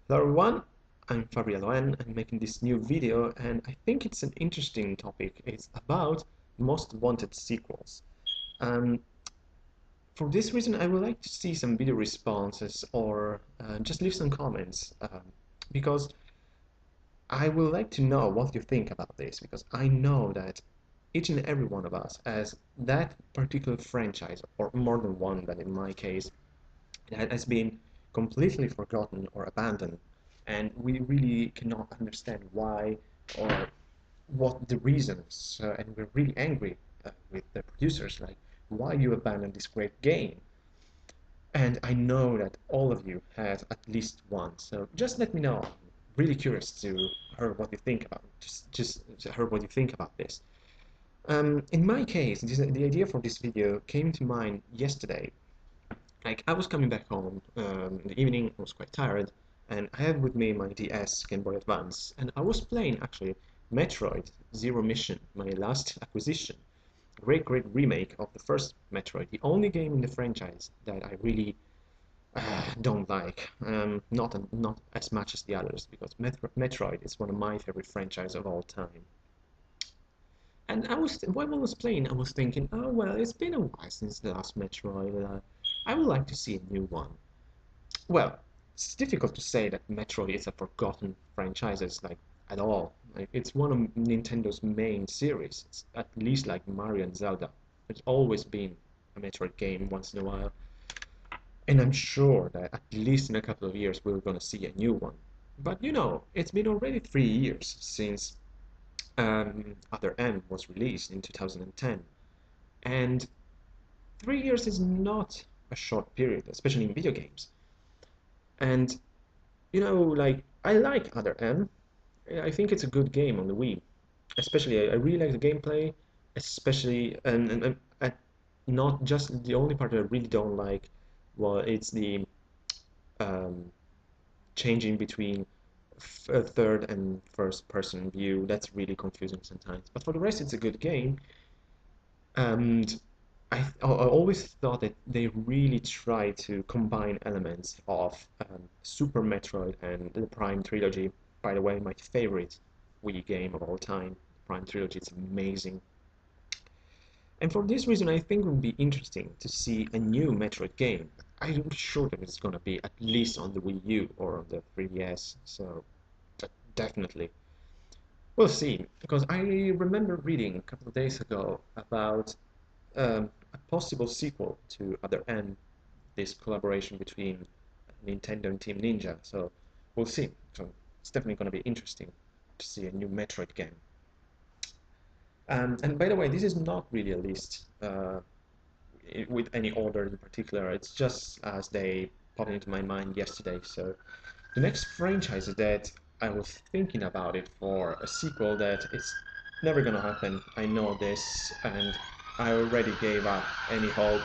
Hello everyone, I'm Fabriello N. I'm making this new video and I think it's an interesting topic. It's about most wanted sequels. Um, for this reason, I would like to see some video responses or just leave some comments because I would like to know what you think about this because I know that each and every one of us has that particular franchise or more than one, but in my case that has been completely forgotten or abandoned, and we really cannot understand why or what the reasons, and we're really angry with the producers, like why you abandoned this great game. And I know that all of you had at least one, so just let me know. I'm really curious to hear what you think about just to hear what you think about this. In my case, the idea for this video came to mind yesterday. Like, I was coming back home in the evening, I was quite tired, and I have with me my DS Game Boy Advance, and I was playing actually Metroid Zero Mission, my last acquisition. Great remake of the first Metroid, the only game in the franchise that I really don't like. Not as much as the others, because Metroid is one of my favorite franchises of all time. And while I was playing, I was thinking, oh well, it's been a while since the last Metroid. I would like to see a new one. Well, it's difficult to say that Metroid is a forgotten franchise, like at all. Like, it's one of Nintendo's main series. It's at least like Mario and Zelda. It's always been a Metroid game once in a while, and I'm sure that at least in a couple of years we're gonna see a new one. But you know, it's been already 3 years since Other M was released in 2010, and 3 years is not a short period, especially in video games. And you know, like I like Other M. I think it's a good game on the Wii. Especially, I really like the gameplay, especially and not just the only part that I really don't like. Well, it's the um, changing between third and first person view. That's really confusing sometimes. But for the rest, it's a good game. And I always thought that they really try to combine elements of Super Metroid and the Prime trilogy. By the way, my favorite Wii game of all time, Prime trilogy. It's amazing. And for this reason, I think it would be interesting to see a new Metroid game. I'm sure that it's going to be at least on the Wii U or on the 3DS. So definitely. We'll see, because I remember reading a couple of days ago about a possible sequel to Other M, this collaboration between Nintendo and Team Ninja. So we'll see. So it's definitely going to be interesting to see a new Metroid game. And by the way, this is not really a list with any order in particular. It's just as they popped into my mind yesterday. So the next franchise that I was thinking about it for a sequel that it's never gonna happen. I know this, and I already gave up any hope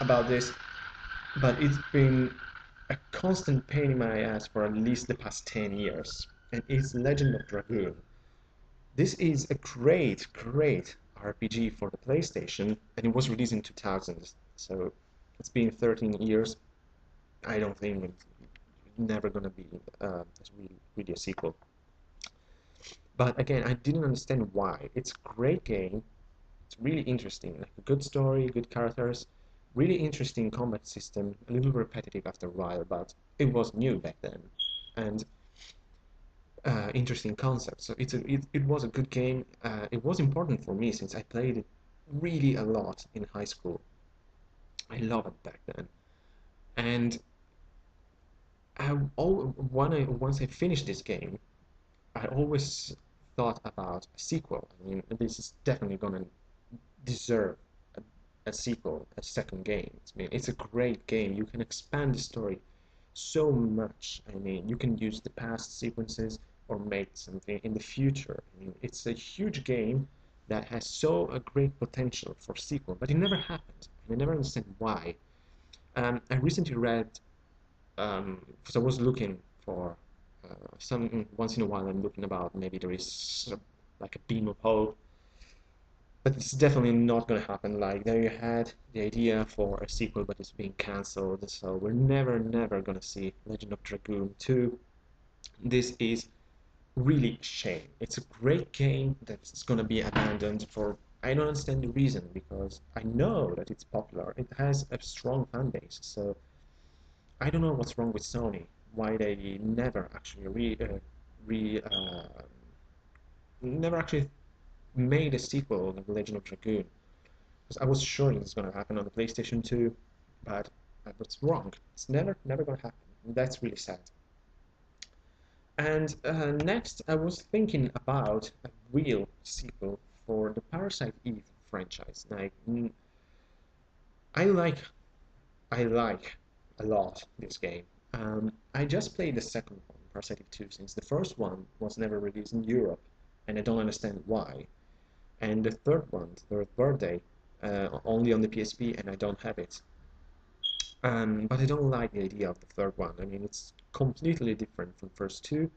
about this. But it's been a constant pain in my ass for at least the past 10 years, and it's Legend of Dragoon. This is a great RPG for the PlayStation, and it was released in 2000. So it's been 13 years. I don't think it's never gonna be really a sequel. But again, I didn't understand why. It's a great game. It's really interesting. Like a good story, good characters, really interesting combat system. A little repetitive after a while, but it was new back then, and interesting concept. So it was a good game. It was important for me since I played it really a lot in high school. I loved it back then. And once I finished this game, I always thought about a sequel. I mean, this is definitely gonna deserve a sequel, a second game. I mean, it's a great game. You can expand the story so much. I mean, you can use the past sequences or make something in the future. I mean, it's a huge game that has so a great potential for sequel, but it never happened. And I never understand why. I recently read, because I was looking for some once in a while. I'm looking about maybe there is like a beam of hope. But it's definitely not going to happen. Like, there you had the idea for a sequel, but it's being cancelled. So we're never going to see Legend of Dragoon 2. This is really a shame. It's a great game that's going to be abandoned for, I don't understand the reason, because I know that it's popular. It has a strong fan base. So I don't know what's wrong with Sony. Why they never actually never actually made a sequel of The Legend of Dragoon. Because I was sure it was going to happen on the PlayStation 2, but I was wrong. It's never going to happen. That's really sad. And next, I was thinking about a real sequel for the Parasite Eve franchise. Like, I like, I like a lot this game. I just played the second one, Parasite Eve 2, since the first one was never released in Europe, and I don't understand why. And the third one, Third Birthday, only on the PSP, and I don't have it. But I don't like the idea of the third one. I mean, it's completely different from first two,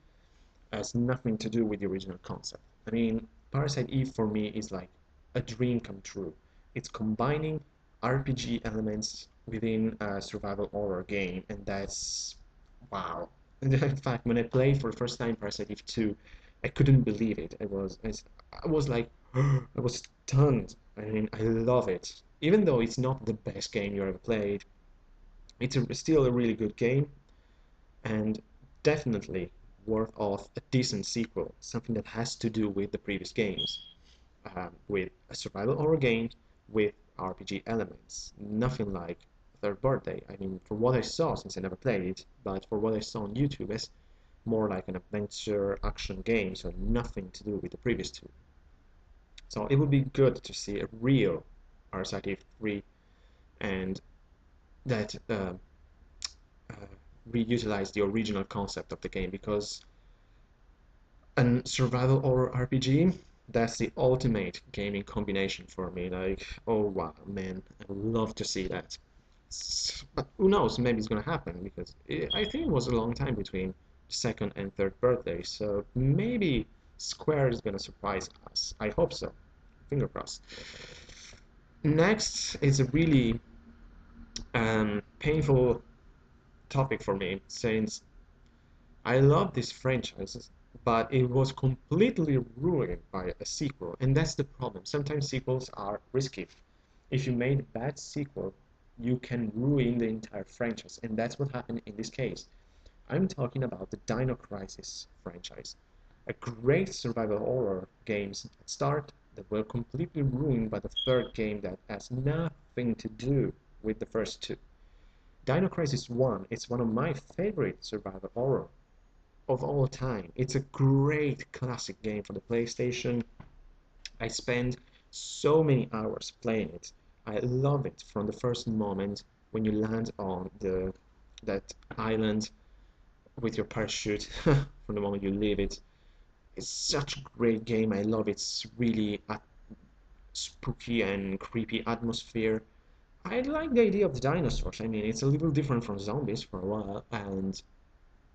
has nothing to do with the original concept. I mean, Parasite Eve for me is like a dream come true. It's combining RPG elements within a survival horror game, and that's wow. In fact, when I played for the first time Parasite Eve 2, I couldn't believe it. I was like, I was stunned. I mean, I love it. Even though it's not the best game you ever played, still a really good game, and definitely worth of a decent sequel, something that has to do with the previous games, with a survival horror game with RPG elements. Nothing like Third Birthday. I mean, for what I saw, since I never played it, but for what I saw on YouTube, it's more like an adventure action game, so nothing to do with the previous two. So it would be good to see a real Parasite Eve 3 and that uh, reutilize the original concept of the game, because and survival horror RPG, that's the ultimate gaming combination for me. Like, oh wow, man, I would love to see that. But who knows? Maybe it's gonna happen because I think it was a long time between second and third birthday. So maybe Square is gonna surprise us. I hope so. Finger crossed. Next is a really painful topic for me since I love this franchise, but it was completely ruined by a sequel, and that's the problem. Sometimes sequels are risky. If you made a bad sequel, you can ruin the entire franchise, and that's what happened in this case. I'm talking about the Dino Crisis franchise, a great survival horror games at start that were completely ruined by the third game that has nothing to do with the first two. Dino Crisis 1 is one of my favorite survival horror of all time. It's a great classic game for the PlayStation. I spent so many hours playing it. I love it from the first moment when you land on the that island with your parachute from the moment you leave it. It's such a great game. I love its really spooky and creepy atmosphere. I like the idea of the dinosaurs. I mean, it's a little different from zombies for a while, and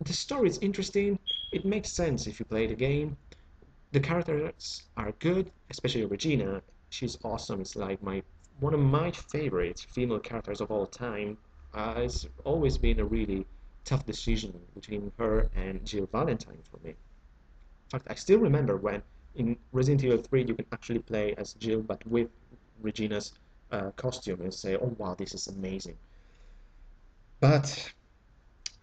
the story is interesting. It makes sense if you play the game. The characters are good, especially Regina. She's awesome. It's like my one of my favorite female characters of all time. It's always been a really tough decision between her and Jill Valentine for me. In fact, I still remember when in Resident Evil 3 you can actually play as Jill but with Regina's costume and say, oh wow, this is amazing. But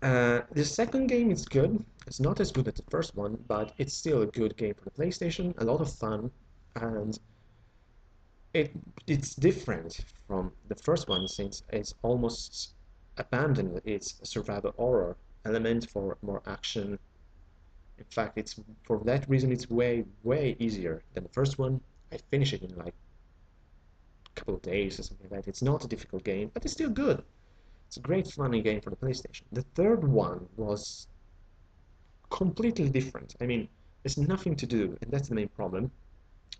the second game is good. It's not as good as the first one, but it's still a good game for the PlayStation. A lot of fun, and it it's different from the first one since it's almost abandoned its survival horror element for more action. In fact, it's for that reason it's way easier than the first one. I finished it in like a couple of days or something like that. It's not a difficult game, but it's still good. It's a great funny game for the PlayStation. The third one was completely different. I mean, there's nothing to do, and that's the main problem.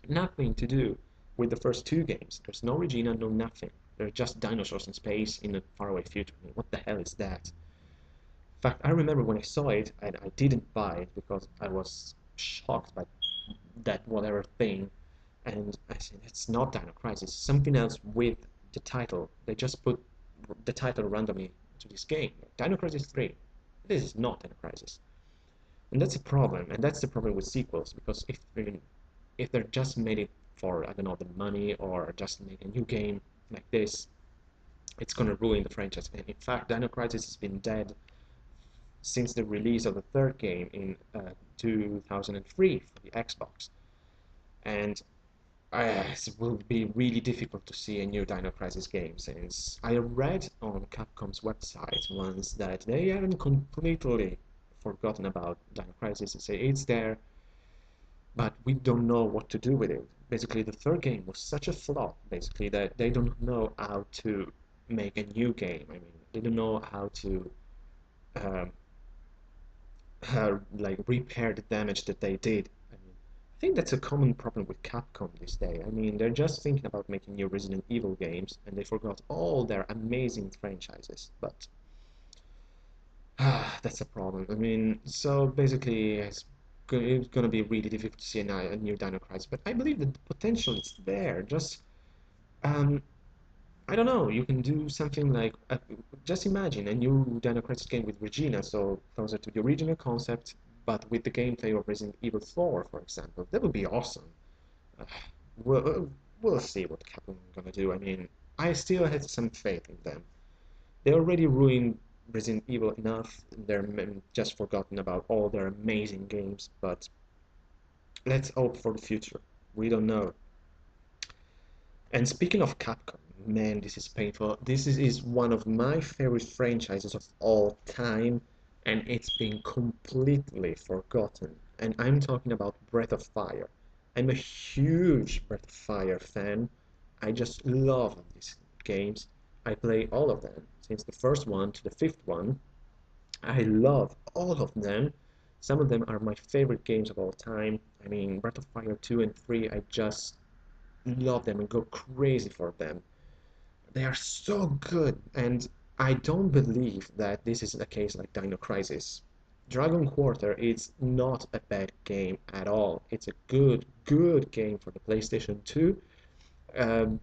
Nothing to do with the first two games. There's no Regina, no nothing. They're just dinosaurs in space in a faraway future. I mean, what the hell is that? In fact, I remember when I saw it, and I didn't buy it because I was shocked by that whatever thing. And I said, it's not Dino Crisis, it's something else with the title. They just put the title randomly to this game. Dino Crisis 3. This is not Dino Crisis. And that's a problem, and that's the problem with sequels, because if they're just made it for, I don't know, the money, or just make a new game like this, it's gonna ruin the franchise. And in fact, Dino Crisis has been dead since the release of the third game in 2003 for the Xbox. And it will be really difficult to see a new Dino Crisis game, since I read on Capcom's website once that they haven't completely forgotten about Dino Crisis. They say it's there, but we don't know what to do with it. Basically, the third game was such a flop, basically, that they don't know how to make a new game. I mean, they don't know how to um, like repair the damage that they did. I mean, I think that's a common problem with Capcom this day. I mean, they're just thinking about making new Resident Evil games, and they forgot all their amazing franchises. But that's a problem. I mean, so basically, it's gonna be really difficult to see a new Dino Crisis. But I believe that the potential is there. Just um, I don't know. You can do something like just imagine a new Dino Crisis game with Regina, so closer to the original concept, but with the gameplay of Resident Evil 4, for example. That would be awesome. Uh, we'll see what Capcom is gonna do. I mean, I still had some faith in them. They already ruined Resident Evil enough. They're just forgotten about all their amazing games. But let's hope for the future. We don't know. And speaking of Capcom, man, this is painful. This is one of my favorite franchises of all time, and it's been completely forgotten. And I'm talking about Breath of Fire. I'm a huge Breath of Fire fan. I just love these games. I play all of them, since the first one to the fifth one. I love all of them. Some of them are my favorite games of all time. I mean, Breath of Fire 2 and 3, I just love them and go crazy for them. They are so good, and I don't believe that this is a case like Dino Crisis. Dragon Quarter is not a bad game at all. It's a good game for the PlayStation 2. Um,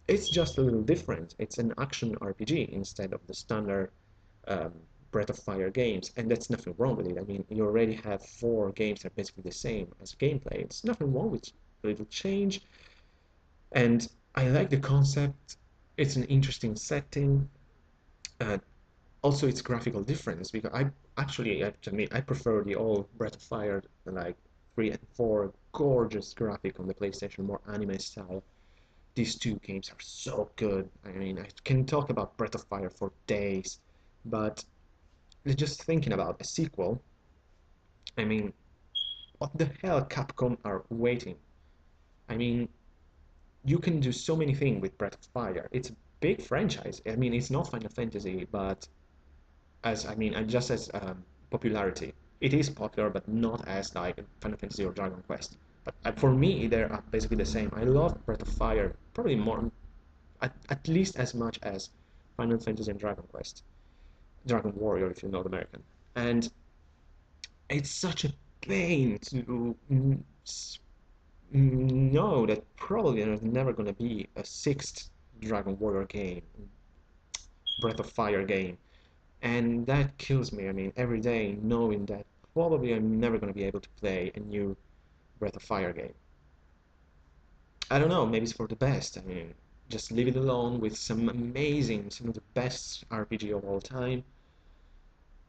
it's just a little different. It's an action RPG instead of the standard um, Breath of Fire games, and that's nothing wrong with it. I mean, you already have four games that are basically the same as gameplay. It's nothing wrong with a little change, and I like the concept. It's an interesting setting. Uh, Also, its graphical difference, because I have to admit I prefer the old Breath of Fire, like 3 and 4, gorgeous graphic on the PlayStation, more anime style. These two games are so good. I mean, I can talk about Breath of Fire for days, but just thinking about a sequel, I mean, what the hell Capcom are waiting? I mean, you can do so many things with Breath of Fire. It's a big franchise. I mean, it's not Final Fantasy, but just as popularity. It is popular, but not as like Final Fantasy or Dragon Quest. But for me, they're basically the same. I love Breath of Fire probably more, at least as much as Final Fantasy and Dragon Quest, Dragon Warrior, if you know the American. And it's such a pain to know that probably there's never going to be a sixth Dragon Warrior game, Breath of Fire game. And that kills me. I mean, every day knowing that probably I'm never going to be able to play a new Breath of Fire game. I don't know, maybe it's for the best. I mean, just leave it alone with some of the best RPG of all time.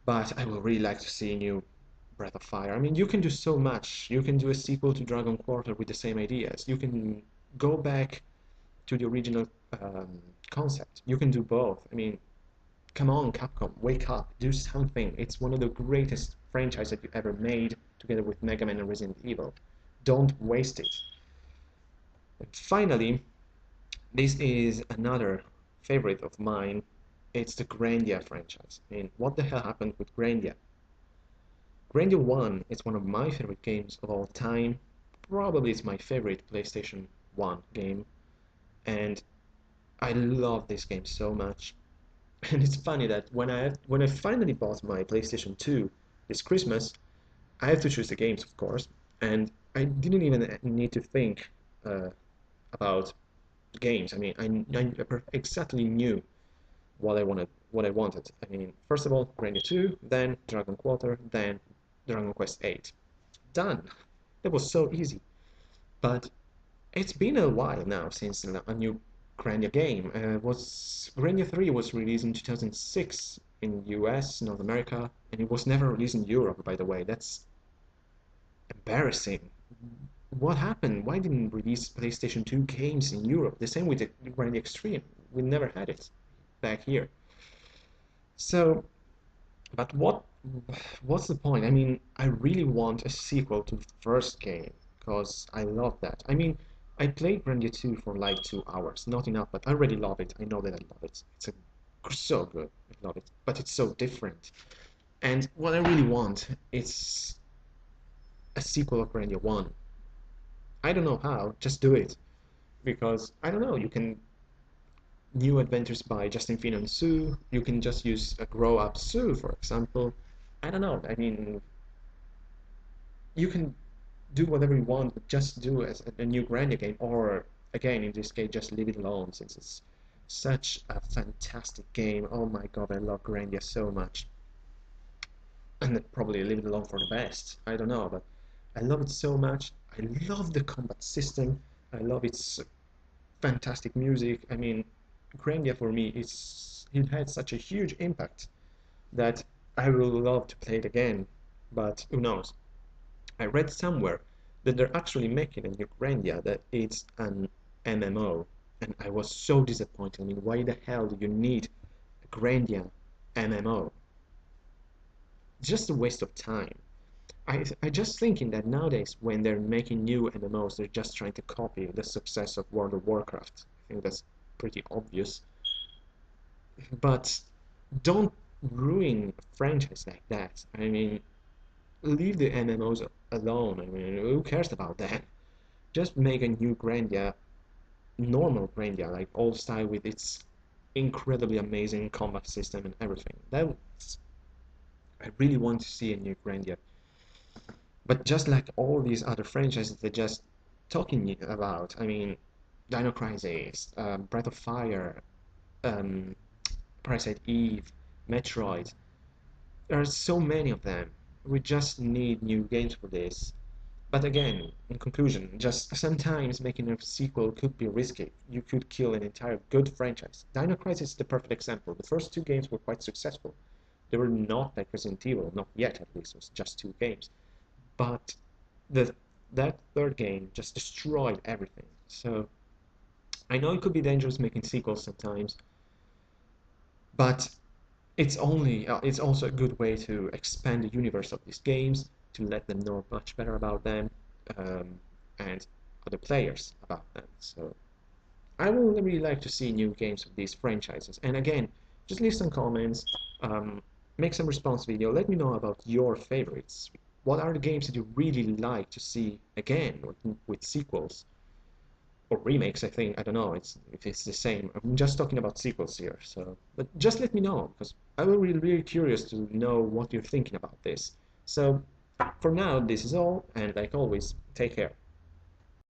But I would really like to see a new Breath of Fire. I mean, you can do so much. You can do a sequel to Dragon Quarter with the same ideas. You can go back to the original concept. You can do both. I mean, come on, Capcom, wake up, do something. It's one of the greatest franchises that you ever made, together with Mega Man and Resident Evil. Don't waste it. And finally, this is another favorite of mine. It's the Grandia franchise. I mean, what the hell happened with Grandia? Grandia 1 is one of my favorite games of all time. Probably it's my favorite PlayStation 1 game. And I love this game so much. And it's funny that when I finally bought my PlayStation 2 this Christmas, I have to choose the games, of course, and I didn't even need to think about games. I mean, I exactly knew what I wanted. I mean, first of all, Grandia 2, then Dragon Quarter, then Dragon Quest 8. Done. That was so easy. But it's been a while now since a new Grandia game. Was Grandia 3 was released in 2006 in US, North America, and it was never released in Europe, by the way. That's embarrassing. What happened? Why didn't release PlayStation 2 games in Europe? The same with the Grandia Extreme. We never had it back here. So, but what's the point? I mean, I really want a sequel to the first game because I love that. I mean, I played Grandia 2 for like 2 hours, not enough, but I already love it. I know that I love it. So good. I love it, but it's so different. And what I really want is a sequel of Grandia 1. I don't know how, just do it. Because I don't know, you can new adventures by Justin Finn and Sue. You can just use a grow up Sue, for example. I don't know. I mean, you can do whatever you want, but just do as a new Grandia game, or again, in this case, just leave it alone since it's such a fantastic game. Oh my god, I love Grandia so much. And probably leave it alone for the best. I don't know, but I love it so much. I love the combat system. I love its fantastic music. I mean, Grandia for me it had such a huge impact that I would love to play it again. But who knows? I read somewhere that they're actually making a new Grandia that it's an MMO, and I was so disappointed. I mean, why the hell do you need a Grandia MMO? Just a waste of time. I just thinking that nowadays when they're making new MMOs, they're just trying to copy the success of World of Warcraft. I think that's pretty obvious. But don't ruin a franchise like that. I mean, leave the MMOs alone. I mean, who cares about that? Just make a new Grandia, normal Grandia, like old style with its incredibly amazing combat system and everything. I really want to see a new Grandia. But just like all these other franchises they're just talking about, I mean, Dino Crisis, Breath of Fire, um, Parasite Eve, Metroid. There are so many of them. We just need new games for this. But again, in conclusion, just sometimes making a sequel could be risky. You could kill an entire good franchise. Dino Crisis is the perfect example. The first two games were quite successful. They were not like Resident Evil, not yet at least. It was just two games. But the that third game just destroyed everything. So I know it could be dangerous making sequels sometimes, but it's also a good way to expand the universe of these games, to let them know much better about them, um, and other players about them. So I would really like to see new games of these franchises. And again, just leave some comments, um, make some response video. Let me know about your favorites. What are the games that you really like to see again with sequels or remakes? I think I don't know. If it's the same. I'm just talking about sequels here. So, but just let me know because I will be really curious to know what you're thinking about this. So, for now, this is all, and like always, take care.